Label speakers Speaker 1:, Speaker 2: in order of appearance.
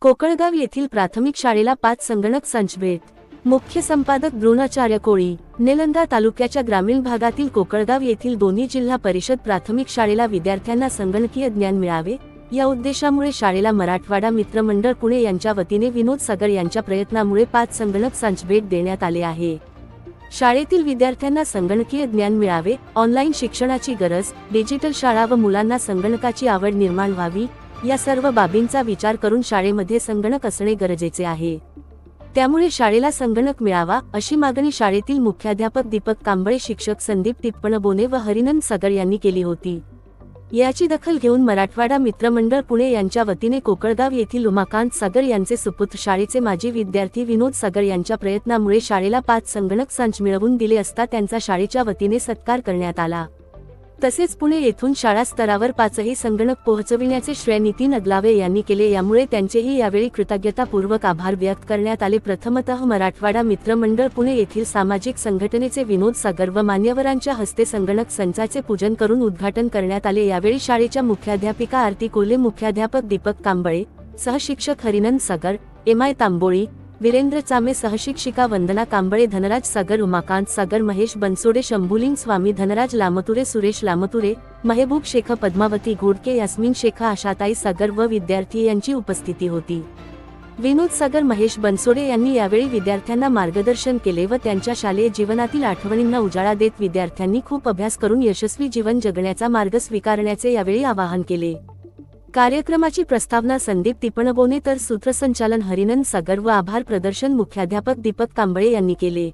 Speaker 1: कोकळगाव येथील प्राथमिक शाळेला 5 संगणक संच भेट. मुख्य संपादक द्रोणाचार्य कोळी. निलंगा तालुक्याच्या ग्रामीण भागातील कोकळगाव येथील दोन्ही जिल्हा परिषद प्राथमिक शाळेला विद्यार्थ्यांना संगणकीय ज्ञान मिळावे या उद्देशामुळे शाळेला मराठवाडा मित्रमंडळ पुणे यांच्या वतीने विनोद सागर यांच्या प्रयत्नामुळे 5 संगणक संच भेट देण्यात आले आहे. शाळेतील विद्यार्थ्यांना संगणकीय ज्ञान मिळावे, ऑनलाईन शिक्षणाची गरज, डिजिटल शाळा व मुलांना संगणकाची आवड निर्माण व्हावी या सर्व बाबींचा विचार करून शाळेमध्ये संगणक असणे गरजेचे आहे. त्यामुळे शाळेला संगणक मिळावा अशी मागणी शाळेतील मुख्याध्यापक दीपक कांबळे, शिक्षक संदीप टिप्पणबोने व हरिनंद सागर यांनी केली होती. याची दखल घेऊन मराठवाडा मित्रमंडळ पुणे यांच्या वतीने कोकळगाव येथील उमाकांत सागर यांचे सुपुत्र शाळेचे माजी विद्यार्थी विनोद सागर यांच्या प्रयत्नामुळे शाळेला 5 संगणक संच मिळवून दिले असता त्यांचा शाळेच्या वतीने सत्कार करण्यात आला. तसेच पुणे येथून शाळा स्तरावर 5ही संगणक पोहोचविण्याचे श्रेय नितीन अगलावे यांनी केले, यामुळे त्यांचेही यावेळी कृतज्ञतापूर्वक आभार व्यक्त करण्यात आले. प्रथमतः मराठवाडा मित्रमंडळ पुणे येथील सामाजिक संघटनेचे विनोद सागर व मान्यवरांच्या हस्ते संगणक संचाचे पूजन करून उद्घाटन करण्यात आले. यावेळी शाळेच्या मुख्याध्यापिका आरती कोल्हे, मुख्याध्यापक दीपक कांबळे, सहशिक्षक हरिनंद सागर, एम.आय. तांबोळी, वीरेंद्र चामे, सहशिक्षिका वंदना कांबळे, धनराज सागर, उमाकांत सागर, महेश बनसोडे, शंभुलिंग स्वामी, धनराज लामतुरे, सुरेश लामतुरे, महबूब शेख, पद्मावती घोडके, यास्मिन शेख, आशाताई सागर व विद्यार्थी यांची उपस्थिती होती. विनोद सागर, महेश बनसोडे यांनी यावेळी विद्यार्थ्यांना मार्गदर्शन केले व त्यांच्या शालेय जीवनातील आठवणींना उजाळा देत विद्यार्थ्यांनी खूप अभ्यास करून यशस्वी जीवन जगण्याचा मार्ग स्वीकारण्याचे यावेळी आवाहन केले. कार्यक्रमाची प्रस्तावना संदीप टिप्पणबोने तर सूत्रसंचालन हरिनंद सागर व आभार प्रदर्शन मुख्याध्यापक दीपक कांबळे यांनी केले.